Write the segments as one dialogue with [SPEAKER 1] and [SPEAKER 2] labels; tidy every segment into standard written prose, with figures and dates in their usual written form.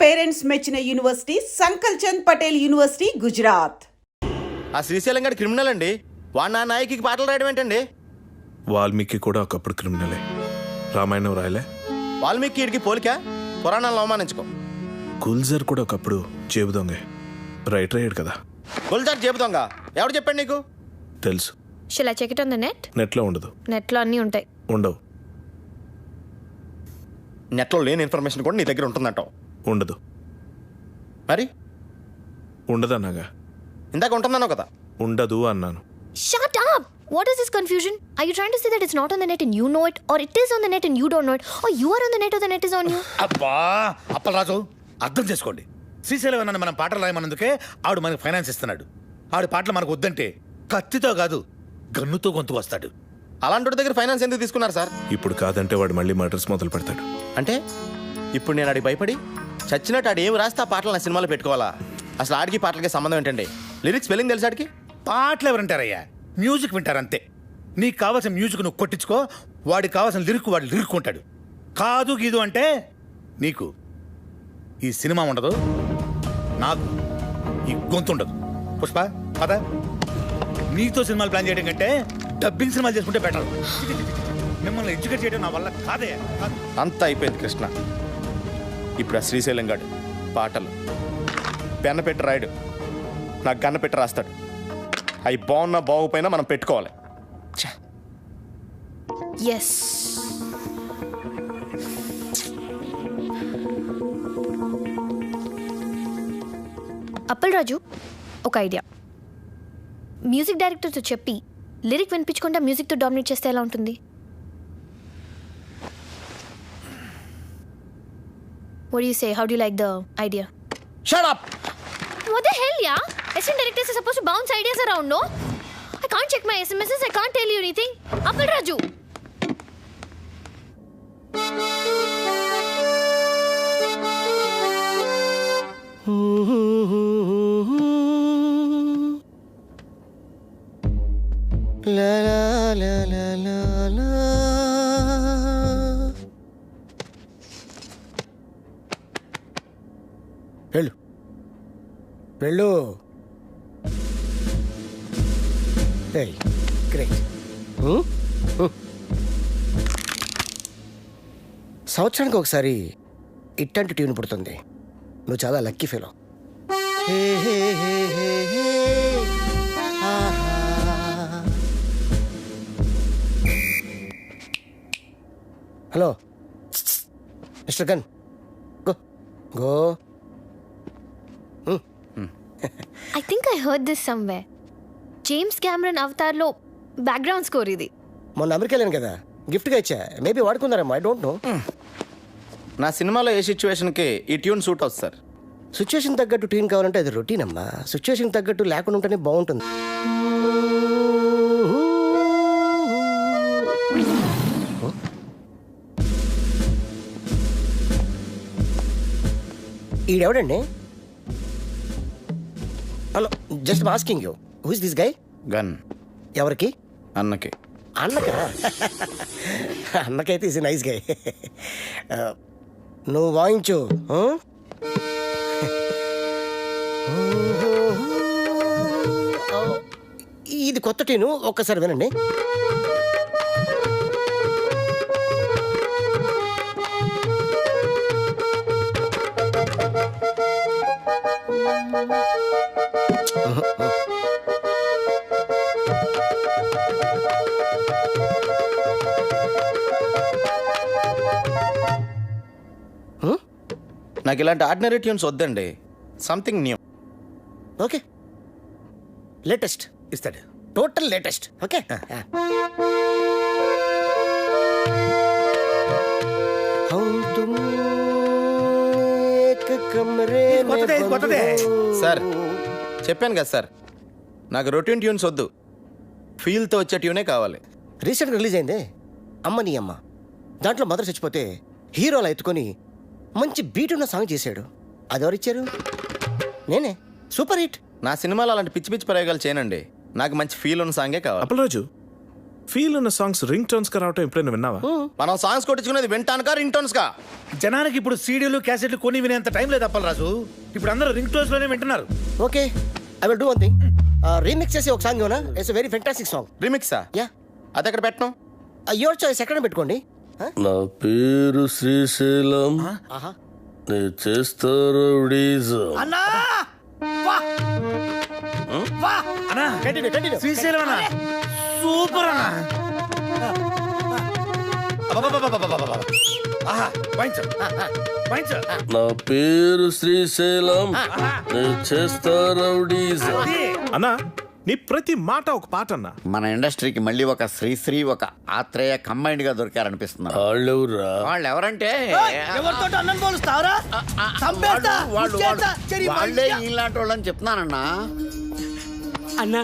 [SPEAKER 1] Parents మెచ్చిన university సంకల్ Chand Patel university Gujarat.
[SPEAKER 2] ఆ శ్రీశైలం గారి క్రిమినల్ అండి. వాడు నా నాయకి పాటలు రాయడం ఏంటండి?
[SPEAKER 3] వాల్మీకి కూడా ఒకప్పుడు క్రిమినలే. రామాయణం రాయలే.
[SPEAKER 2] వాల్మీకి ఇడికి పోలిక, పురాణాలను అవమానించుకో.
[SPEAKER 3] గుల్జర్ కూడా ఒకప్పుడు జేబు దొంగే. రైటర్ అయ్యాడు కదా.
[SPEAKER 2] గుల్జార్ చెబుతాంగా, ఎవడు చెప్పాడు నీకు?
[SPEAKER 3] తెలుసు.
[SPEAKER 4] Shall I check it on the net?
[SPEAKER 3] నెట్లో ఉండదు.
[SPEAKER 4] నెట్లో అన్నీ ఉంటాయి.
[SPEAKER 3] ఉండవు.
[SPEAKER 2] నెట్లో లేని ఇన్ఫర్మేషన్ కూడా నీ దగ్గర ఉంటుందంటావు.
[SPEAKER 3] ఉండదు.
[SPEAKER 2] మరి
[SPEAKER 3] ఉండదన్నాగా.
[SPEAKER 2] ఇందాక ఉంటుందన్నావు కదా.
[SPEAKER 3] ఉండదు అన్నాను.
[SPEAKER 4] Shut up! What is this confusion? Are you trying to say that it's not on the net and you know it, or it is on the net and you don't know it, or you are on the net or the net is on you?
[SPEAKER 5] అబ్బా అప్పలరాజు, అర్థం చేసుకోండి. శ్రీశైలం అన్న మనం పాటలు రాయమన్నందుకే ఆవిడ మనకు finance ఇస్తున్నాడు. ఆవిడ పాటలు మనకు వద్దంటే కత్తితో కాదు గన్నుతో గొంతు వస్తాడు.
[SPEAKER 2] అలాంటి దగ్గర ఫైనాన్స్ ఎందుకు తీసుకున్నారు సార్?
[SPEAKER 3] ఇప్పుడు కాదంటే వాడు మళ్ళీ మర్డర్స్ మొదలు పెడతాడు.
[SPEAKER 2] అంటే ఇప్పుడు నేను ఆడికి భయపడి చచ్చినట్టు ఆడు ఏం రాస్తే ఆ పాటలు నా సినిమాలో పెట్టుకోవాలా? అసలు ఆడికి పాటలకి సంబంధం ఏంటండి? లిరిక్స్ స్పెల్లింగ్ తెలుసు ఆడికి?
[SPEAKER 5] పాటలు ఎవరంటారయ్యా, మ్యూజిక్ వింటారంతే. నీకు కావాల్సిన మ్యూజిక్ నువ్వు కొట్టించుకో, వాడికి కావాల్సిన లిరిక్ వాడు లిరుక్కుంటాడు. కాదు గీదు అంటే నీకు ఈ సినిమా ఉండదు, నాకు ఈ గొంతు ఉండదు. పుష్ప పద, నీతో సినిమాలు ప్లాన్ చేయడం కంటే డబ్బింగ్ సినిమాలు చేసుకుంటే బెటర్. మిమ్మల్ని ఎడ్యుకేట్ చేయడం నా వల్ల కాదే.
[SPEAKER 2] అంతా అయిపోయింది కృష్ణ. ఇప్పుడు ఆ శ్రీశైలం గాడు పాటలు పెన్న పెట్టి రాయడు, నాకు గన్న పెట్టి రాస్తాడు. అవి బాగున్నా బాగుపోయినా మనం పెట్టుకోవాలి.
[SPEAKER 4] Yes. అప్పలరాజు, ఒక ఐడియా. మ్యూజిక్ డైరెక్టర్తో చెప్పి లిరిక్ వినిపించకుండా మ్యూజిక్తో డామినేట్ చేస్తే ఎలా ఉంటుంది? What do you say? How do you like the idea?
[SPEAKER 2] Shut up!
[SPEAKER 4] What the hell, yeah? Assistant directors are supposed to bounce ideas around, no? I can't check my SMSs, I can't tell you anything. Appalraju!
[SPEAKER 6] La la la la la la. వెళ్ళు వెళ్ళు. Great. సంవత్సరానికి ఒకసారి ఇట్టంటి tune పుడుతుంది. నువ్వు చాలా lucky fellow. Hello mister gun, go go.
[SPEAKER 4] I think I heard this somewhere. James Cameron అవతార్లో background score ఇది.
[SPEAKER 6] మొన్న అమెరికా వెళ్ళాను కదా, గిఫ్ట్గా ఇచ్చా. మేబీ వాడుకున్నారేమో, ఐ డోంట్ నో.
[SPEAKER 2] నా సినిమాలో ఏ సిచ్యువేషన్కి ఈ ట్యూన్ సూట్ అవుతుంది సార్?
[SPEAKER 6] సిచ్యువేషన్ తగ్గట్టు ట్యూన్ కావాలంటే అది రొటీన్ అమ్మా. సిచ్యువేషన్ తగ్గట్టు లేకుండా ఉంటేనే బాగుంటుంది. ఈడెవడండి? Hello, just asking you, who is this guy?
[SPEAKER 2] Gun
[SPEAKER 6] ఎవరికి?
[SPEAKER 2] అన్నకి.
[SPEAKER 6] అన్నకా? అన్నకైతే ఈజ్ నైస్ గై. నువ్వు వాయించు. ఇది కొత్త ట్యూను, ఒక్కసారి వినండి.
[SPEAKER 2] నాకు ఇలాంటి ఆర్డినరీ ట్యూన్స్ వద్దండి, సంథింగ్ న్యూ.
[SPEAKER 6] ఓకే, లేటెస్ట్
[SPEAKER 5] ఇస్తాడు,
[SPEAKER 6] టోటల్ లేటెస్ట్. ఓకే,
[SPEAKER 2] సార్ చెప్పాను కదా సార్, నాకు రొటీన్ ట్యూన్స్ వద్దు, ఫీల్తో వచ్చే ట్యూనే కావాలి.
[SPEAKER 6] రీసెంట్గా రిలీజ్ అయిందే అమ్మ నీ అమ్మ. దాంట్లో మదర్ చచ్చిపోతే హీరోలా ఎత్తుకొని మంచి బీట్ ఉన్న సాంగ్ చేశాడు. అది ఎవరిచ్చారు? నేనే. Super hit.
[SPEAKER 2] నా సినిమాలో అలాంటి పిచ్చి పిచ్చి ప్రయోగాలు చేయనండి, నాకు మంచి ఫీల్ ఉన్న సాంగే కావాలి.
[SPEAKER 3] అప్పలరాజు, ఫీల్ ఉన్న సాంగ్స్ రింగ్ టోన్స్ గా రావటం ఎప్పుడైనా విన్నావా?
[SPEAKER 2] మనం సాంగ్స్ కొట్టించుకునేది వింటానుకా రింగ్ టోన్స్ కా?
[SPEAKER 5] జనానికి ఇప్పుడు సీడీలు క్యాసెట్లు కొని వినేంత టైం లేదు అప్పలరాజు. ఇప్పుడు అందరూ రింగ్ టోన్స్ లోనే వింటున్నారు.
[SPEAKER 6] Okay, I will do one thing. Remix చేసి ఒక సాంగ్ ఇవ్వనా? It's very fantastic song.
[SPEAKER 2] రిమిక్సా?
[SPEAKER 6] యా,
[SPEAKER 2] అది ఎక్కడ పెట్టను?
[SPEAKER 6] Your choice. ఎక్కడ పెట్టుకోండి.
[SPEAKER 7] నా పేరు శ్రీశైలం,
[SPEAKER 6] ఆహా,
[SPEAKER 7] నే చేస్తారు
[SPEAKER 5] అన్నా అన్నా,
[SPEAKER 6] కంటిన్యూ కంటిన్యూ.
[SPEAKER 5] శ్రీశైలం అన్నా, సూపర్ అన్నా. అబ్బబ్బబ్బబ్బబ్బబ్బబ్బ. ఆహా, వాయించు, వాయించు.
[SPEAKER 7] నా పేరు శ్రీశైలం, నే చేస్తారు
[SPEAKER 3] అన్నా నీ ప్రతి మాట ఒక పాట అన్నా.
[SPEAKER 8] మన ఇండస్ట్రీకి మళ్ళీ ఒక శ్రీశ్రీ ఒక ఆత్రేయ కంబైన్డ్ గా దొరికారనిపిస్తున్నారు.
[SPEAKER 7] వాళ్ళెవరా?
[SPEAKER 8] వాళ్ళు ఎవరంటే
[SPEAKER 6] ఎవరితో అన్నం పోలుస్తావరా?
[SPEAKER 8] వాళ్ళే ఇలాంటి వాళ్ళని చెప్తున్నానన్నా.
[SPEAKER 9] అన్న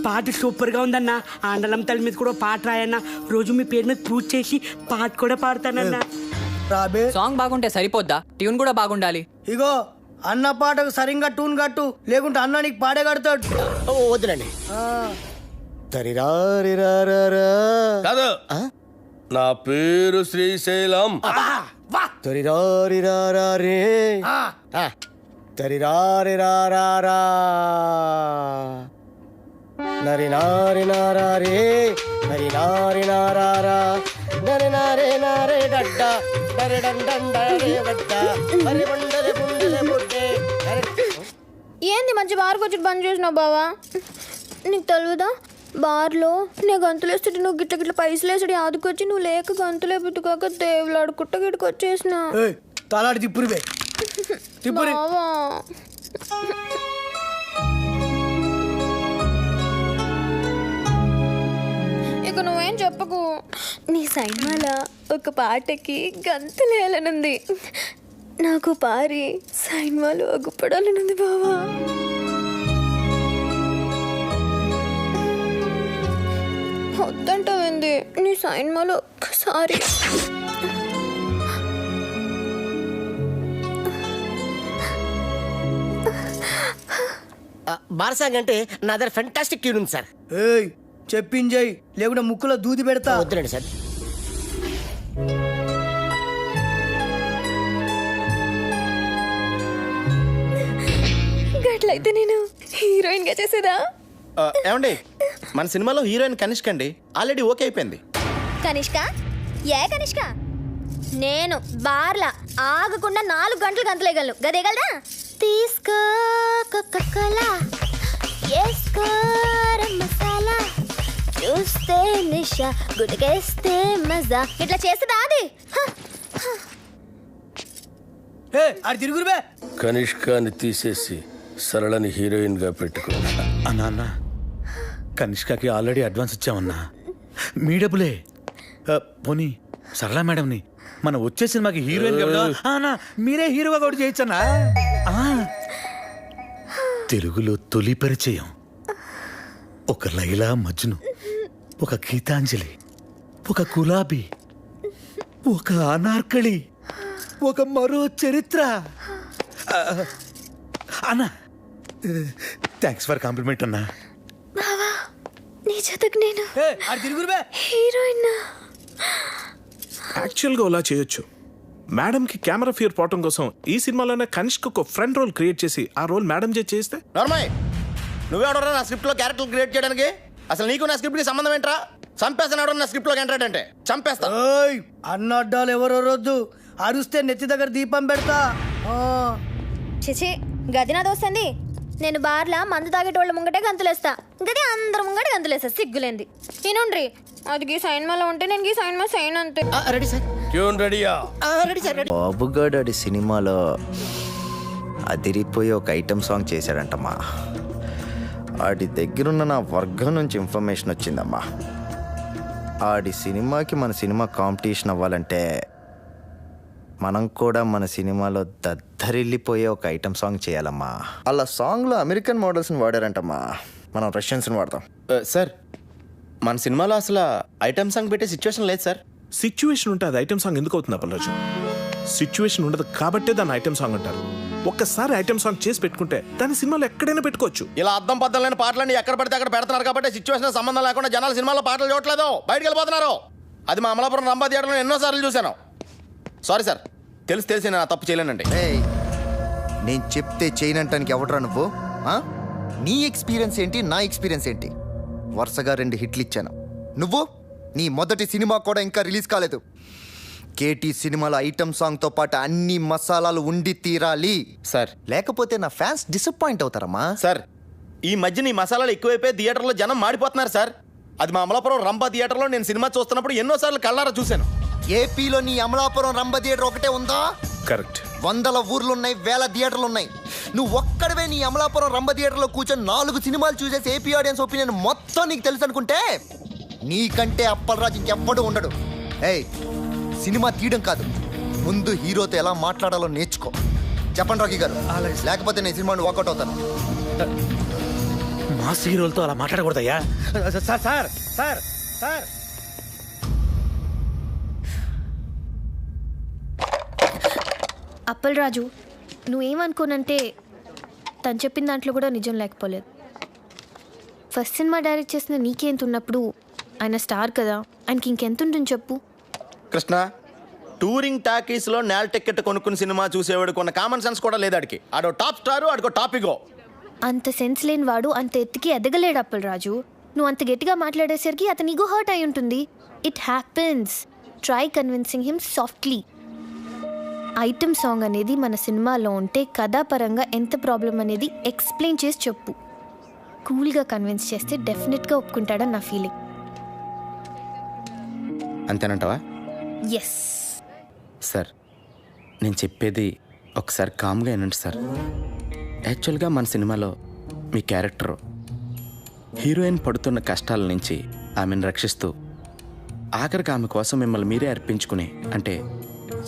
[SPEAKER 9] పాట సూపర్ గా ఉందన్న. ఆండలం తల్లి మీద కూడా పాట రాయన్న. రోజు మీ పేరు మీద పూజ చేసి పాట కూడా పాడతానన్న.
[SPEAKER 10] సాంగ్ బాగుంటే సరిపోద్దా? ట్యూన్ కూడా బాగుండాలి.
[SPEAKER 9] ఇగో అన్న పాటకు సరిగ్గా టూన్ కట్టు, లేకుంటే అన్న నీకు పాడే కడతాడు.
[SPEAKER 6] వద్దులండి. తరిరారిరారా.
[SPEAKER 5] కాదు,
[SPEAKER 7] నా పేరు శ్రీశైలం,
[SPEAKER 6] తరిరారిరారా రే. తరిరారిరారా. నరి నారి నారా రే, నరి నారి నారా, నరి నారే నారే డడ్డ, నరి డండే వడ్డ, మరి బండలే బుండలే బుడ్డే.
[SPEAKER 4] ఏంది మంచి బార్కి వచ్చి బంద్ చేసినావు బావా? నీకు తెలియదా బార్లో నేను గంతులు వేస్తుంటే నువ్వు గిట్ల గిట్ల పైసలు వేసుడు ఆదుకొచ్చి నువ్వు లేక గంతులే పుట్టుకోక దేవులాడుకుంటా గిట్టుకు వచ్చేసిన
[SPEAKER 9] తలాడి తిప్పురివే తిప్పురి.
[SPEAKER 4] బావా ఇక నువ్వేం చెప్పకు. నీ సైన్మాల ఒక పాటకి గంతులేయాలనుంది. నాకు పారి సైన్మాలు అగుపడాలనుంది బావా. వద్దంటావింది నీ సైన్మాలో ఒక్కసారి.
[SPEAKER 6] బారసాంగ్ అంటే నా దగ్గర ఫెంటాస్టిక్ ట్యూన్ ఉంది సార్.
[SPEAKER 9] ఏయ్ చెప్పింజయ్, లేకుంటే ముక్కులో దూది పెడతా.
[SPEAKER 6] వద్దులండి సార్.
[SPEAKER 4] గట్లయితే నేను హీరోయిన్ గా చేసేదా?
[SPEAKER 2] ఏమండి, మన సినిమాలో హీరోయిన్ కనిష్క అండి. ఆల్రెడీ ఓకే అయిపోయింది.
[SPEAKER 4] కనిష్క? ఏ కనిష్క? నేను బార్లా ఆగకుండా 4 గంటలు గంతలేయగలను. గదేగలదా? తీసుకో కోకోకోలా, వేసుకో మసాలా, చూస్తే నిషా, గుడికేస్తే మజా. ఇట్లా చేస్తుందా అది?
[SPEAKER 9] అది తిరుగురువే.
[SPEAKER 7] కనిష్కాని తీసేసి సరళని హీరోయిన్ గా పెట్టుకో.
[SPEAKER 5] అన్నా అన్నా, కనిష్కకి ఆల్రెడీ అడ్వాన్స్ ఇచ్చామన్నా. మీ డబ్బులే. పోనీ సరళా మేడంని మనం వచ్చే సినిమాకి హీరోయిన్ అన్నా మీరే హీరోగా కూడా చేయొచ్చన్నా. తెలుగులో తొలి పరిచయం ఒక లైలా మజ్ను, ఒక గీతాంజలి, ఒక గులాబీ, ఒక అనార్కళి, ఒక మరో చరిత్ర. అన్నా థ్యాంక్స్ ఫర్ కాంప్లిమెంట్ అన్నా.
[SPEAKER 4] బావా నీ జతకు నేను
[SPEAKER 9] అది తిరుగురువే.
[SPEAKER 4] హీరోయిన్.
[SPEAKER 3] యాక్చువల్గా అలా చేయొచ్చు. మేడంకి కెమెరా ఫియర్ పోవటం కోసం ఈ సినిమాలోనే కనిష్క ఒక ఫ్రంట్ రోల్ క్రియేట్ చేసి ఆ రోల్ మేడం చేస్తే.
[SPEAKER 2] నార్మల్ నువ్వెవడరా నా స్క్రిప్ట్ లో క్యారెక్టర్ క్రియేట్ చేయడానికి? అసలు నీకు నా స్క్రిప్ట్ కి సంబంధం ఏంట్రా? చంపేస్తాను ఎవడన్నా నా స్క్రిప్ట్ లో ఎంటర్ అంటే చంపేస్తా.
[SPEAKER 9] అన్న అడ్డాలు ఎవరో రొద్దు, అరుస్తే నెత్తి దగ్గర దీపం పెడతా.
[SPEAKER 4] చిచి గది నా దోస్తుంది. నేను బార్లా మందు తాగేటోళ్ళ ముంగటే గంతులేస్తా, గది అందరు ముంగట గంతులేస్తా. సిగ్గులేంది. నేనుండ్రి అది గీ సైన్మాలో ఉంటే నేను గీ సైన్మా సైన్ అంతే.
[SPEAKER 6] Ready sir.
[SPEAKER 7] ట్యూన్ రెడీయా?
[SPEAKER 6] Ready sir. రెడీ.
[SPEAKER 11] బాబుగాడు ఆడి సినిమాలో అదిరిపోయి ఒక ఐటమ్ సాంగ్ చేశాడంటమ్మా. ఆడి దగ్గరున్న నా వర్గం నుంచి ఇన్ఫర్మేషన్ వచ్చిందమ్మా. ఆడి సినిమాకి మన సినిమా కాంపిటీషన్ అవ్వాలంటే మనం కూడా మన సినిమాలో దద్దరిల్లిపోయే ఒక ఐటమ్ సాంగ్ చేయాలమ్మా. అలా సాంగ్లో అమెరికన్ మోడల్స్ని వాడారంటమ్మా, మనం రష్యన్స్ని వాడతాం.
[SPEAKER 2] సార్ మన సినిమాలో అసలు ఐటమ్ సాంగ్ పెట్టే సిచ్యువేషన్ లేదు సార్.
[SPEAKER 3] సిచ్యువేషన్ ఉంటే అది ఐటమ్ సాంగ్ ఎందుకు అవుతుంది అప్పలరాజు? సిచ్యువేషన్ ఉండదు కాబట్టే దాన్ని ఐటమ్ సాంగ్ అంటారు. ఒక్కసారి ఐటమ్ సాంగ్ చేసి పెట్టుకుంటే దాని సినిమాలో ఎక్కడైనా పెట్టుకోవచ్చు.
[SPEAKER 2] ఇలా అద్దం పద్దం లేని పాటలన్నీ ఎక్కడ పడితే అక్కడ పెడుతున్నారు కాబట్టి సిచ్యువేషన్ సంబంధం లేకుండా జనాలు సినిమాలో పాటలు చూడట్లేదు, బయటకు వెళ్ళిపోతున్నారు. అది మా అమలాపురం రంభా థియేటర్లో ఎన్నోసార్లు చూశాను. సారీ సార్, తెలిసి నేను తప్పు చేయలేనండి.
[SPEAKER 11] నేను చెప్తే చేయనంటానికి ఎవడరా నువ్వు? ఆ? నీ ఎక్స్పీరియన్స్ ఏంటి, నా ఎక్స్పీరియన్స్ ఏంటి? వరుసగా 2 హిట్లు ఇచ్చాను. నువ్వు నీ మొదటి సినిమా కూడా ఇంకా రిలీజ్ కాలేదు. కేటీ సినిమాలో ఐటమ్ సాంగ్తో పాటు అన్ని మసాలాలు ఉండి తీరాలి
[SPEAKER 2] సార్.
[SPEAKER 11] లేకపోతే నా ఫ్యాన్స్ డిసప్పాయింట్ అవుతారమ్మా.
[SPEAKER 2] సార్, ఈ మధ్య నీ మసాలాలు ఎక్కువైపోయి థియేటర్లో జనం మాడిపోతున్నారు సార్. అది మా అమలాపురం రంభా థియేటర్లో నేను సినిమా చూస్తున్నప్పుడు ఎన్నోసార్లు కళ్ళారా చూశాను.
[SPEAKER 11] ఏపీలో నీ అమలాపురం రంభ థియేటర్ ఒకటే ఉందా?
[SPEAKER 3] కరెక్ట్.
[SPEAKER 11] 100 ఊర్లున్నాయి, 1000 థియేటర్లు ఉన్నాయి. నువ్వు ఒక్కడవే నీ అమలాపురం రంభ థియేటర్లో కూర్చొని 4 సినిమాలు చూసేసి ఏపీ ఆడియన్స్ ఒపీనియన్ మొత్తం నీకు తెలుసు అనుకుంటే నీకంటే అప్పలరాజు ఇంకెవ్వడు ఉండడు. ఏయ్, సినిమా తీయడం కాదు, ముందు హీరోతో ఎలా మాట్లాడాలో నేర్చుకో. చెప్పండి రాకీ గారు, లేకపోతే నేను సినిమాని వాకౌట్ అవుతాను.
[SPEAKER 5] మాస్ హీరోలతో అలా మాట్లాడకూడదయ్యా. Sir sir sir sir
[SPEAKER 4] Appalaraju, నువ్వేమనుకోనంటే తను చెప్పిన దాంట్లో కూడా నిజం లేకపోలేదు. ఫస్ట్ సినిమా డైరెక్ట్ చేసిన నీకెంత ఉన్నప్పుడు ఆయన స్టార్ కదా, ఆయనకి ఇంకెంత ఉంటుంది చెప్పు.
[SPEAKER 2] కృష్ణ, టూరింగ్ టాకీస్లో నేల టికెట్ కొనుక్కుని సినిమా చూసేవాడు కొన్న కామన్ సెన్స్ కూడా లేదు. ఆడికి ఆడో టాప్ స్టారు, ఆడికో టాపిగో.
[SPEAKER 4] అంత సెన్స్ లేని వాడు అంత ఎత్తుకి ఎదగలేడు అప్పలరాజు. నువ్వు అంత గట్టిగా మాట్లాడేసరికి అతని ఈగో హర్ట్ అయి ఉంటుంది. It happens. Try convincing him softly. Item song అనేది మన సినిమాలో ఉంటే కథాపరంగా ఎంత ప్రాబ్లం అనేది ఎక్స్ప్లెయిన్ చేసి చెప్పు. కూల్గా కన్విన్స్ చేస్తే డెఫినెట్గా ఒప్పుకుంటాడని నా ఫీలింగ్.
[SPEAKER 2] అంతేనంటావా?
[SPEAKER 4] ఎస్
[SPEAKER 2] సార్, నేను చెప్పేది ఒకసారి కామ్గా వినండి సార్. యాక్చువల్గా మన సినిమాలో మీ క్యారెక్టర్ హీరోయిన్ పడుతున్న కష్టాల నుంచి ఆమెను రక్షిస్తూ ఆఖరికి ఆమె కోసం మిమ్మల్ని మీరే అర్పించుకునే, అంటే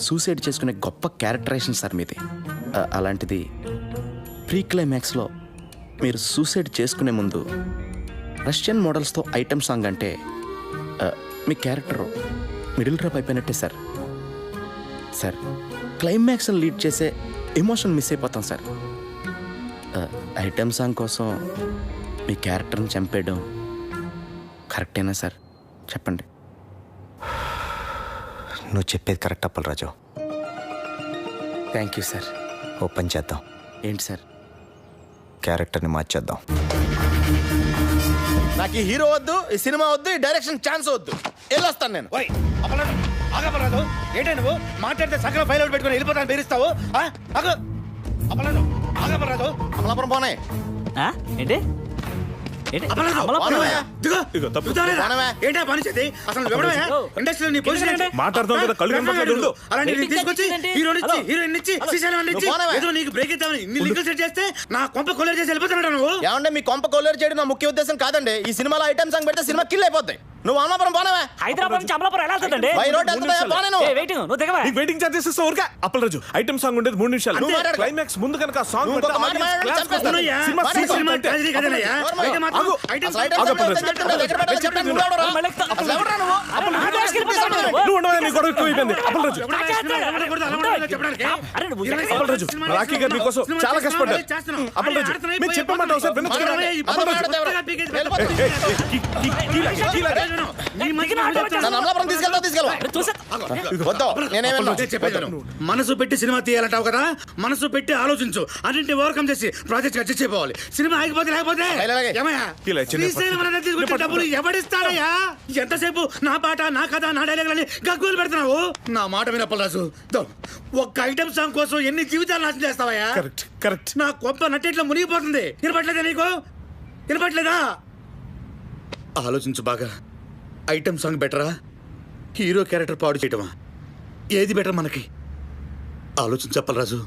[SPEAKER 2] సూసైడ్ చేసుకునే గొప్ప క్యారెక్టరైజేషన్ సార్ మీది. అలాంటిది ప్రీ క్లైమాక్స్లో మీరు సూసైడ్ చేసుకునే ముందు రష్యన్ మోడల్స్తో ఐటమ్ సాంగ్ అంటే మీ క్యారెక్టర్ మిడిల్ డ్రాప్ అయిపోయినట్టే సార్. సార్, క్లైమాక్స్ని లీడ్ చేసే ఎమోషన్ మిస్ అయిపోతాం సార్. ఐటమ్ సాంగ్ కోసం మీ క్యారెక్టర్ని చంపేయడం కరెక్టేనా సార్? చెప్పండి.
[SPEAKER 11] నువ్వు చెప్పేది correct Appalaraju.
[SPEAKER 2] Thank you sir.
[SPEAKER 11] ఓ పని చేద్దాం.
[SPEAKER 2] ఏంటి సార్?
[SPEAKER 11] క్యారెక్టర్ని మార్చేద్దాం.
[SPEAKER 2] నాకు ఈ హీరో వద్దు, ఈ సినిమా వద్దు, ఈ డైరెక్షన్ ఛాన్స్ వద్దు. వెళ్ళొస్తాను నేను.
[SPEAKER 5] ఆగపరాదు, ఏంటే నువ్వు మాట్లాడితే సగం ఫైల్ అవుట్ పెట్టుకుని వెళ్ళిపోతాను బెదిరిస్తావు? అప్పలేదు, ఆగపరాదు.
[SPEAKER 2] అమలాపురం పోనే.
[SPEAKER 10] ఏంటి
[SPEAKER 5] ఏంటా పని చేతి? అసలు ఇండస్ట్రీలో నీ పొజిషన్ ఏంటి?
[SPEAKER 3] మాట్లాడుతాం కదా, కళ్ళు కనపడట్లేదు.
[SPEAKER 5] అలాంటి తీసుకొచ్చి హీరోయిన్ ఇచ్చి శ్రీశైలం ఇచ్చి ఏదో నీకు బ్రేక్ ఇద్దామని ఇన్ని లింకులు సెట్ చేస్తే నా కొంప కొలేరు చేసి వెళ్ళిపోతున్నాడు నువ్వు.
[SPEAKER 2] ఏమంటే మీ కొంప కొల్లేరు చేయడం నా ముఖ్య ఉద్దేశం కాదండి. ఈ సినిమాలో ఐటమ్ సాంగ్ పెడితే సినిమా కిల్ అయిపోద్ది. నువ్వు అమలాపురం పోనవా?
[SPEAKER 10] హైదరాబాద్ నుంచి అమలాపురం ఎలా వెళ్తుందండి?
[SPEAKER 2] బై రోడ్ వెళ్తుందా? పోనే నువ్వు.
[SPEAKER 10] నువ్వు దిగవా?
[SPEAKER 3] వెయిటింగ్ చార్జెస్ ఇస్తా ఊరికే. అప్పలరాజు, ఐటమ్ సాంగ్ ఉండేది 3 నిమిషాలు.
[SPEAKER 2] నువ్వు మాట్లాడు.
[SPEAKER 3] క్లైమాక్స్ ముందు కనుక సాంగ్
[SPEAKER 2] నువ్వు ఇంకొక మాట మాట్లాడు, చంపేస్తాను.
[SPEAKER 5] సినిమా ట్రాజడీ కదనయ్యా. అయితే మాత్రం
[SPEAKER 2] అసలు ఐటమ్ సాంగ్ చెప్తుంటే దగ్గర పెట్టాలి, చెప్పండి. నువ్వు ఎవడరా? అసలు ఎవడరా నువ్వు?
[SPEAKER 3] నువ్వు ఉండవా? నీ గొడవ ఎక్కువ అయిపోయింది. అప్పలరాజు, అప్పలరాజు, రాఖీ గారు మీకోసం చాలా కష్టపడ్డారు. అప్పలరాజు, మీరు చెప్పమాట ఒకసారి వినొచ్చు కదా?
[SPEAKER 2] నన్ను అమలాపురం తీసుకెళ్తావా? వద్దు, నేనేమన్నా
[SPEAKER 5] మనసు పెట్టి సినిమా తీయాలంటావు కదా, మనసు పెట్టి ఆలోచించు. అన్నింటినీ ఓవర్కమ్ చేసి ప్రాజెక్ట్ అడ్జస్ట్ అయిపోవాలి. సినిమా ఆగిపోతే లేకపోతే ఏమయ్యా? డబ్బులు ఎవడిస్తాడయ్యా? ఎంతసేపు నా పాట, నా కథ, నా డైలాగులని గగ్గోలు పెడుతున్నావు. నా మాట వినప్పలరాజు, ఒక్క ఐటమ్ సాంగ్ కోసం ఎన్ని జీవితాలు నాశనం చేస్తావయ్యా?
[SPEAKER 3] కరెక్ట్.
[SPEAKER 5] నా కొంప నట్టేట్లో మునిగిపోతుంది. వినపట్లేదా నీకు? వినపట్లేదా? ఆలోచించు బాగా. ఐటమ్ సాంగ్ బెటరా, హీరో క్యారెక్టర్ పాడు చేయటమా? ఏది బెటర్ మనకి? ఆలోచించు Appalaraju.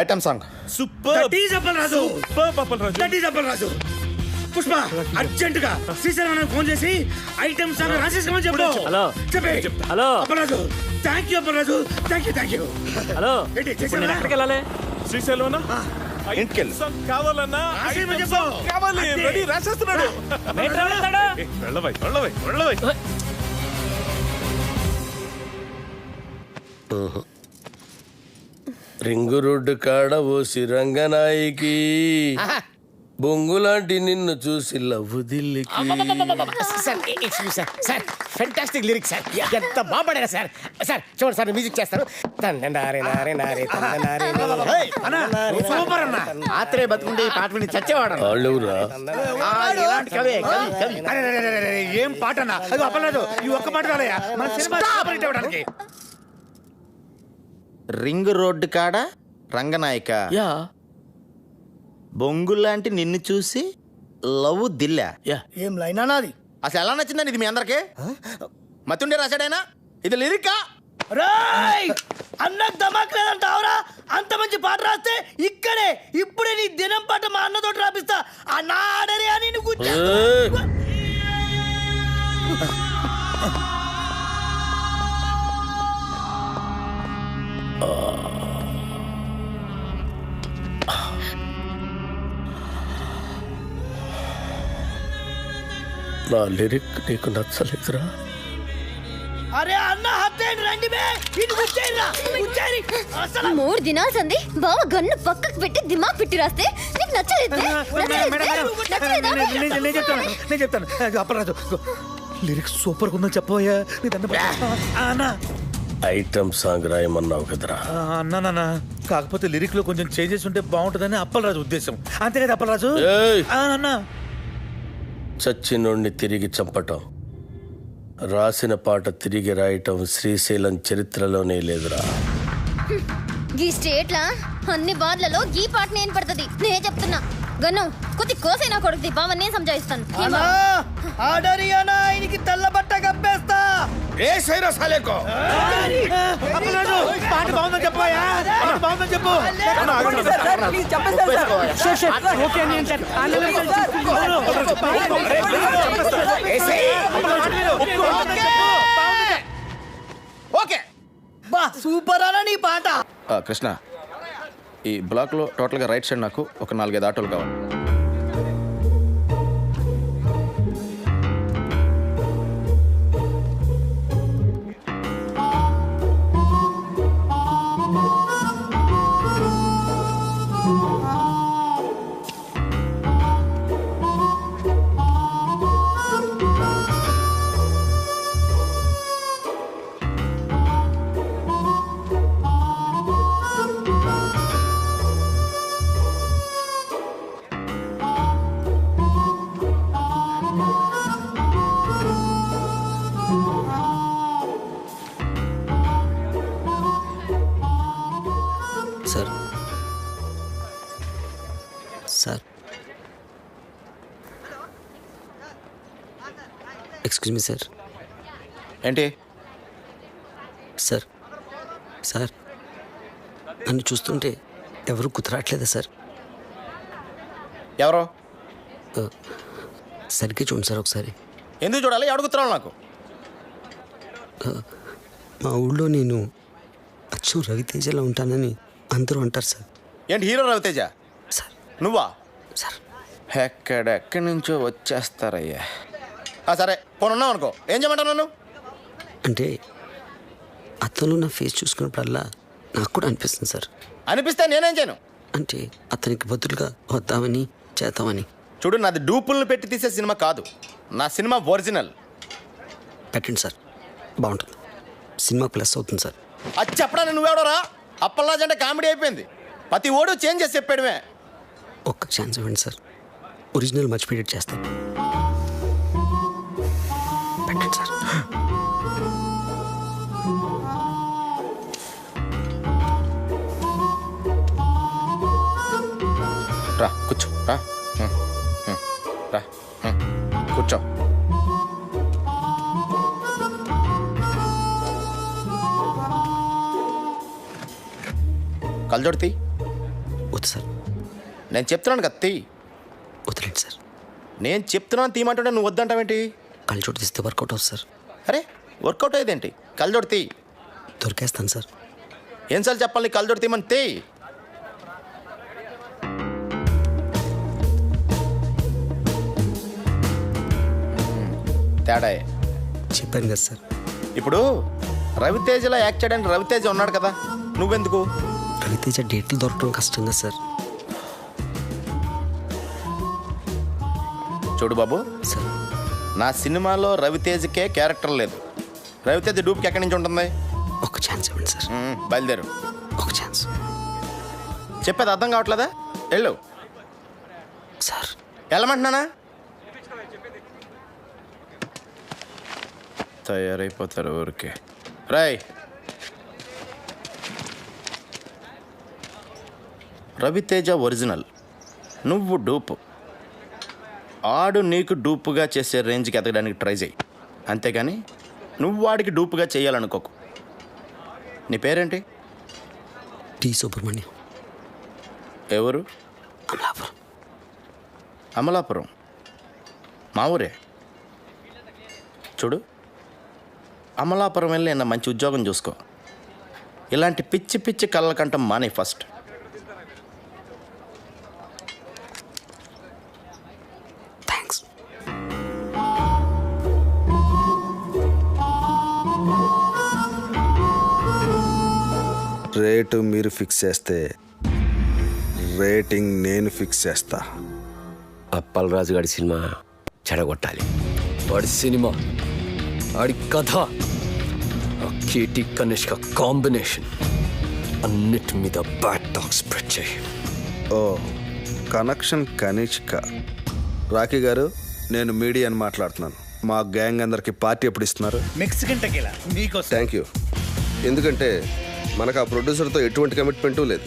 [SPEAKER 2] Item song
[SPEAKER 3] super.
[SPEAKER 5] Appalaraju, Pushpa అర్జెంటుగా శ్రీశైలం ఫోన్ చేసి ఐటమ్ సాంగ్ రాసేసుకోమని చెప్పు. చెప్పే.
[SPEAKER 10] Hello
[SPEAKER 5] Appalaraju, thank you Appalaraju, thank you.
[SPEAKER 10] Hello, ఎక్కడికి వెళ్ళాలి?
[SPEAKER 3] శ్రీశైలం
[SPEAKER 2] ఇంటికెళ్ళి
[SPEAKER 3] కావాలన్నా కావాలి. రెడీ, రాసేస్తున్నాడు. వెళ్ళవై.
[SPEAKER 7] రింగు రోడ్డు కాడ ఓసి రంగనాయికి బొంగులాంటి నిన్ను చూసి లవ్వు దిల్లికి.
[SPEAKER 6] Sir sir fantastic lyrics sir, ఎంత బాగుపడారా సార్. సార్ చూడండి సార్, మ్యూజిక్ చేస్తారు.
[SPEAKER 5] సూపర్ అన్న.
[SPEAKER 8] ఆత్రేయ బతుకుంటే ఈ పాట విని చచ్చేవాడు.
[SPEAKER 7] వాళ్ళెవరా?
[SPEAKER 8] ఇలాంటి కవే కవి కవి.
[SPEAKER 5] అరే, ఏం పాట అన్న? అది అప్పలేదు. ఈ ఒక్క పాట రాలయ్యా మన సినిమా సూపర్ హిట్ అవ్వడానికి.
[SPEAKER 11] రింగ్ రోడ్డు కాడ రంగనాయక
[SPEAKER 7] యా
[SPEAKER 11] బొంగులాంటి నిన్ను చూసి లవ్ దిల్లా.
[SPEAKER 7] యా.
[SPEAKER 6] ఏం లైన్ అన్నది?
[SPEAKER 11] అసలు ఎలా నచ్చిందని ఇది మీ అందరికి? మతుండే రాశాడైనా ఇది లిరికా?
[SPEAKER 6] అన్నకు దమాక్ లేదంటావురా? అంత మంచి పాట రాస్తే ఇక్కడే ఇప్పుడే నీ దినం పాట మా అన్నతోటి రాపిస్తా. అన్న ఆడరే అని నువ్వు
[SPEAKER 7] నా లిరిక్ నీకు నచ్చలేదురా?
[SPEAKER 6] అరే అన్న హత్తేండి రండి బే, ఇది గుచ్చేయరా గుచ్చేరి. అసలు
[SPEAKER 4] 3 దినాల సంది బావ గన్ను పక్కకు పెట్టి దిమాగ్ పెట్టి రాస్తే నీకు నచ్చలేదు.
[SPEAKER 5] నేను చెప్తాను. అప్పరాజు లిరిక్స్ సూపర్ ఉందని చెప్పబోయా. అన్నా
[SPEAKER 7] ఐటమ్ సాంగ్ రాయమన్నావు కదరా?
[SPEAKER 5] అన్నా కాకపోతే లిరిక్ లో కొంచెం చేంజెస్ ఉంటే బాగుంటుందని అప్పలరాజు ఉద్దేశం. అంతే కదా అప్పలరాజు?
[SPEAKER 7] ఏయ్!
[SPEAKER 5] అన్నా
[SPEAKER 7] చచ్చినోడిని తిరిగి చంపటం, రాసిన పాట తిరిగి రాయటం శ్రీశైలం చరిత్రలోనే లేదురా.
[SPEAKER 4] ఈ స్టేట్లా అన్ని బార్లలో ఈ పాట నేను పడుతుంది. నేను చెప్తున్నా గన్ను కొద్ది కోసైనా కొడుకుది బావ, నేను సంజాయిస్తాను.
[SPEAKER 6] ఆడరి అన్న ఆయనకి తెల్ల బట్ట కప్పేస్తా.
[SPEAKER 5] అప్పలరాజు పాట బాగుందని చెప్పబోయా. బాగుందని చెప్పు.
[SPEAKER 11] ఓకే
[SPEAKER 6] బా సూపర్ అన్న నీ పాట.
[SPEAKER 2] కృష్ణ, ఈ బ్లాక్లో టోటల్గా రైట్ సైడ్ నాకు ఒక 4-5 ఆటోలు కావాలి.
[SPEAKER 9] Sir sir excuse me sir.
[SPEAKER 2] ఏంటి?
[SPEAKER 9] సార్ సార్ నన్ను చూస్తుంటే ఎవరు గుర్తురాట్లేదా సార్?
[SPEAKER 2] ఎవరో
[SPEAKER 9] సరిగ్గా చూడండి సార్ ఒకసారి.
[SPEAKER 2] ఎందుకు చూడాలి? అడుగుతున్నావు నాకు.
[SPEAKER 9] మా ఊళ్ళో నేను అచ్చు రవితేజలో ఉంటానని అందరూ అంటారు సార్.
[SPEAKER 2] ఏంటి హీరో రవితేజ?
[SPEAKER 9] సార్
[SPEAKER 2] నువ్వా?
[SPEAKER 9] సార్
[SPEAKER 2] ఎక్కడెక్కడి నుంచో వచ్చేస్తారయ్యా. సరే పోనున్నావు అనుకో, ఏం చేయమంటావు నన్ను?
[SPEAKER 9] అంటే అతను నా ఫేస్ చూసుకున్నప్పుడల్లా నాకు కూడా అనిపిస్తుంది సార్.
[SPEAKER 2] అనిపిస్తే నేనేం చేయను?
[SPEAKER 9] అంటే అతనికి బదులుగా వద్దామని చేద్దామని.
[SPEAKER 2] చూడు, నాది డూపుల్ని పెట్టి తీసే సినిమా కాదు, నా సినిమా ఒరిజినల్.
[SPEAKER 9] పెట్టండి సార్, బాగుంటుంది. సినిమా ప్లస్ అవుతుంది సార్.
[SPEAKER 2] అది చెప్పడానికి నువ్వెవడరా? అప్పల్లాజ్ అంటే కామెడీ అయిపోయింది. ప్రతి ఓడు చేంజ్ చేసి చెప్పాడమే.
[SPEAKER 9] ఒక్క ఛాన్స్ ఇవ్వండి సార్, ఒరిజినల్ మర్చిపోయేట్ చేస్తాను. పెట్టండి సార్.
[SPEAKER 2] రా కూర్చో, రా రా కూర్చో. కళ్ళజోడు తీ.
[SPEAKER 9] వద్దు సార్.
[SPEAKER 2] నేను చెప్తున్నాను కదా, తీ.
[SPEAKER 9] వదిలేండి సార్.
[SPEAKER 2] నేను చెప్తున్నాను తీయమంటుంటే నువ్వు వద్దంటావేంటి?
[SPEAKER 9] కళ్ళజోడు తీస్తే వర్కౌట్ అవుతుంది సార్.
[SPEAKER 2] అరే వర్కౌట్ అయ్యేదేంటి? కళ్ళజోడు తీ.
[SPEAKER 9] దొరికేస్తాను సార్.
[SPEAKER 2] ఏం చెప్పాలి? కళ్ళజోడు తీయమని తీ. తేడా
[SPEAKER 9] చెప్పాను కదా సార్.
[SPEAKER 2] ఇప్పుడు రవితేజలో యాక్ట్ చేయడానికి రవితేజ ఉన్నాడు కదా, నువ్వెందుకు?
[SPEAKER 12] రవితేజ డేట్లు దొరకడం కష్టం కదా సార్.
[SPEAKER 2] చూడు బాబు,
[SPEAKER 12] సార్
[SPEAKER 2] నా సినిమాలో రవితేజకే క్యారెక్టర్ లేదు. రవితేజ డూప్కి ఎక్కడి నుంచి ఉంటుంది?
[SPEAKER 12] ఒక ఛాన్స్ ఇవ్వండి సార్.
[SPEAKER 2] బయలుదేరు.
[SPEAKER 12] ఒక ఛాన్స్.
[SPEAKER 2] చెప్పేది అర్థం కావట్లేదా? వెళ్ళు.
[SPEAKER 12] సార్
[SPEAKER 2] వెళ్ళమంటున్నానా? తయారైపోతారు ఊరికే. రాయ్, రవితేజ ఒరిజినల్, నువ్వు డూపు. ఆడు నీకు డూపుగా చేసే రేంజ్కి ఎదగడానికి ట్రై చేయి, అంతేగాని నువ్వు వాడికి డూపుగా చేయాలనుకోకు. నీ పేరేంటి?
[SPEAKER 12] టి సుబ్రహ్మణ్యం.
[SPEAKER 2] ఎవరు?
[SPEAKER 12] అమలాపురం.
[SPEAKER 2] అమలాపురం మా ఊరే. చూడు, అమలాపురం వెళ్ళి నా మంచి ఉద్యోగం చూసుకో. ఇలాంటి పిచ్చి పిచ్చి కళ్ళ కంటం మానే ఫస్ట్.
[SPEAKER 12] థ్యాంక్స్.
[SPEAKER 13] రేటు మీరు ఫిక్స్ చేస్తే రేటింగ్ నేను ఫిక్స్ చేస్తా.
[SPEAKER 12] అప్పలరాజు గారి సినిమా చెడగొట్టాలి. వాడి సినిమా, వాడి కథ, ఆ కేటీ కనిష్క కాంబినేషన్ అన్నిటి మీద బ్యాడ్ టాక్ స్ప్రెడ్ చేయి.
[SPEAKER 13] ఓ కనెక్షన్ కనిష్క. రాఖీ గారు, నేను మీడియాని మాట్లాడుతున్నాను. మా గ్యాంగ్ అందరికి పార్టీ ఎప్పుడు ఇస్తున్నారు?
[SPEAKER 5] మెక్సికన్ టెకీలా నీకోసం.
[SPEAKER 13] Thank you. ఎందుకంటే మనకు ఆ ప్రొడ్యూసర్తో ఎటువంటి కమిట్మెంటు లేదు.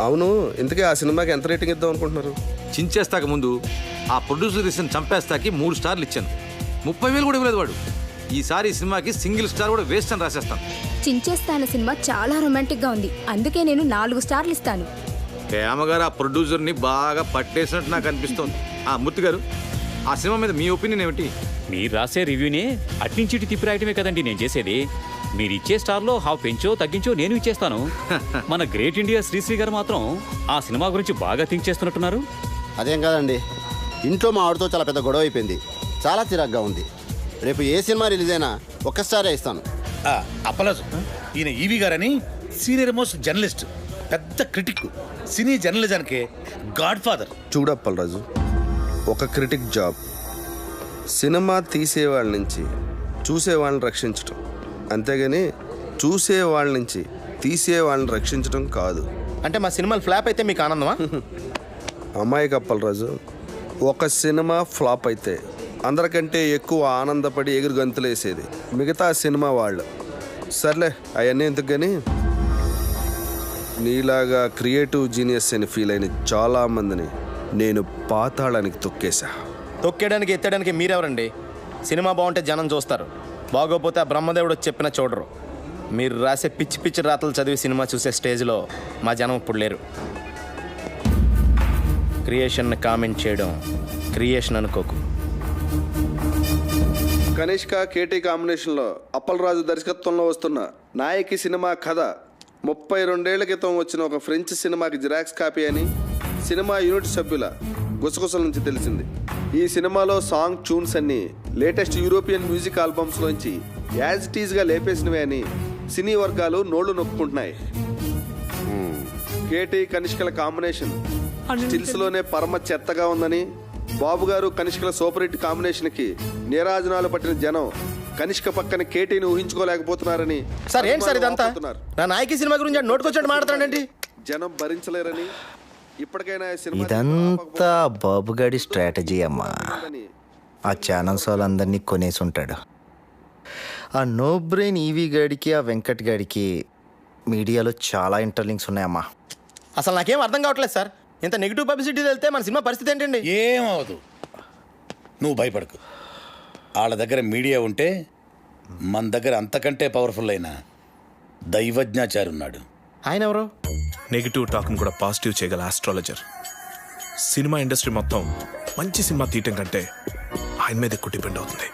[SPEAKER 13] అవును, ఇంతకీ ఆ సినిమాకి ఎంత రేటింగ్ ఇద్దాం అనుకుంటున్నారు?
[SPEAKER 14] చించేస్తాక ముందు ఆ ప్రొడ్యూసర్ ఇచ్చిన చంపేస్తాకి 3 స్టార్లు ఇచ్చాను. 30,000 కూడా ఇవ్వలేదు వాడు. ఈసారి ఈ సినిమాకి సింగిల్ స్టార్ కూడా వేస్ట్ అని రాసేస్తాను.
[SPEAKER 4] చించేస్తాన సినిమా చాలా రొమాంటిక్ గా ఉంది, అందుకే నేను 4 స్టార్లు ఇస్తాను.
[SPEAKER 14] హేమగారు ఆ ప్రొడ్యూసర్ని బాగా పట్టేసినట్టు నాకు అనిపిస్తోంది. మూర్తి గారు, ఆ సినిమా మీద మీ ఒపీనియన్ ఏమిటి?
[SPEAKER 15] మీరు రాసే రివ్యూనే అట్నుంచి ఇటు తిప్పి రాయటమే కదండి నేను చేసేది. మీరు ఇచ్చే స్టార్లో హాఫ్ పెంచో తగ్గించో నేను ఇచ్చేస్తాను. మన గ్రేట్ ఇండియా శ్రీశ్రీ గారు మాత్రం ఆ సినిమా గురించి బాగా థింక్ చేస్తున్నట్టున్నారు.
[SPEAKER 6] అదేం కాదండి, ఇంట్లో మా ఆవిడతో చాలా పెద్ద గొడవ అయిపోయింది. చాలా చిరాగ్గా ఉంది. రేపు ఏ సినిమా రిలీజ్ అయినా 1 స్టారే ఇస్తాను.
[SPEAKER 5] అప్పలాజు, ఈయన ఈవి గారని సీనియర్ మోస్ట్ జర్నలిస్ట్, పెద్ద క్రిటిక్, సినీ జర్నలిజానికి గాడ్ ఫాదర్.
[SPEAKER 13] చూడప్పలరాజు, ఒక క్రిటిక్ జాబ్ సినిమా తీసేవాళ్ళ నుంచి చూసేవాళ్ళని రక్షించటం, అంతేగాని చూసేవాళ్ళ నుంచి తీసేవాళ్ళని రక్షించడం కాదు.
[SPEAKER 2] అంటే మా సినిమాలు ఫ్లాప్ అయితే మీకు ఆనందమా?
[SPEAKER 13] అమ్మాయి కప్పలరాజు, ఒక సినిమా ఫ్లాప్ అయితే అందరికంటే ఎక్కువ ఆనందపడి ఎగురు గంతులేసేది మిగతా సినిమా వాళ్ళు. సర్లే, అవన్నీ ఎందుకు కానీ నీలాగా క్రియేటివ్ జీనియస్ అని ఫీల్ అయిన చాలామందిని నేను పాతాళానికి తొక్కేశా.
[SPEAKER 2] తొక్కేయడానికి ఎత్తడానికి మీరెవరండి? సినిమా బాగుంటే జనం చూస్తారు, బాగోపోతే ఆ బ్రహ్మదేవుడు వచ్చి చెప్పినా చూడరు. మీరు రాసే పిచ్చి పిచ్చి రాతలు చదివి సినిమా చూసే స్టేజ్లో మా జనం ఇప్పుడు లేరు. క్రియేషన్ని కామెంట్ చేయడం క్రియేషన్ అనుకోకు.
[SPEAKER 13] కనిష్క కేటీ కాంబినేషన్లో అప్పలరాజు దర్శకత్వంలో వస్తున్న నాయకి సినిమా కథ 32 ఏళ్ల క్రితం వచ్చిన ఒక ఫ్రెంచ్ సినిమాకి జిరాక్స్ కాపీ అని సినిమా యూనిట్ సభ్యుల గుసగుసల నుంచి తెలిసింది. ఈ సినిమాలో సాంగ్ ట్యూన్స్ అన్ని లేటెస్ట్ యూరోపియన్ మ్యూజిక్ ఆల్బమ్స్లోంచి యాజ్ ఇట్ ఈజ్గా లేపేసినవే అని సినీ వర్గాలు నోళ్లు నొప్పుకుంటున్నాయి. కేటీ కనిష్కల కాంబినేషన్ స్టిల్స్లోనే పరమ చెత్తగా ఉందని, బాబు గారు కనిష్కల సూపర్ హిట్ కాంబినేషన్కి నీరాజనాలు పట్టిన జనం కనిష్క పక్కన కేటీని ఊహించుకోలేకపోతున్నారని.
[SPEAKER 2] సార్ ఏంటి సార్ ఇదంతా? నా నాయకి సినిమా గురించి నోటుకొచ్చాడు మాట్లాడండి.
[SPEAKER 13] జనం భరించలేరని ఇప్పటికైనా
[SPEAKER 11] ఇదంతా బాబుగాడి స్ట్రాటజీ అమ్మా. ఆ ఛానల్స్ వాళ్ళందరినీ కొనేసి ఉంటాడు. ఆ నో బ్రెయిన్ ఈవీ గాడికి ఆ వెంకట్ గాడికి మీడియాలో చాలా ఇంటర్లింక్స్ ఉన్నాయమ్మా.
[SPEAKER 2] అసలు నాకేం అర్థం కావట్లేదు సార్. ఇంత నెగిటివ్ పబ్లిసిటీ వెళ్తే మన సినిమా పరిస్థితి ఏంటండి?
[SPEAKER 5] ఏమవదు, నువ్వు భయపడకు. వాళ్ళ దగ్గర మీడియా ఉంటే మన దగ్గర అంతకంటే పవర్ఫుల్ అయిన దైవజ్ఞాచారి ఉన్నాడు.
[SPEAKER 2] ఆయన ఎవరు?
[SPEAKER 3] నెగిటివ్ టాక్ను కూడా పాజిటివ్ చేయగల ఆస్ట్రాలజర్. సినిమా ఇండస్ట్రీ మొత్తం మంచి సినిమా తీయటం కంటే ఆయన మీద ఎక్కువ డిపెండ్ అవుతుంది.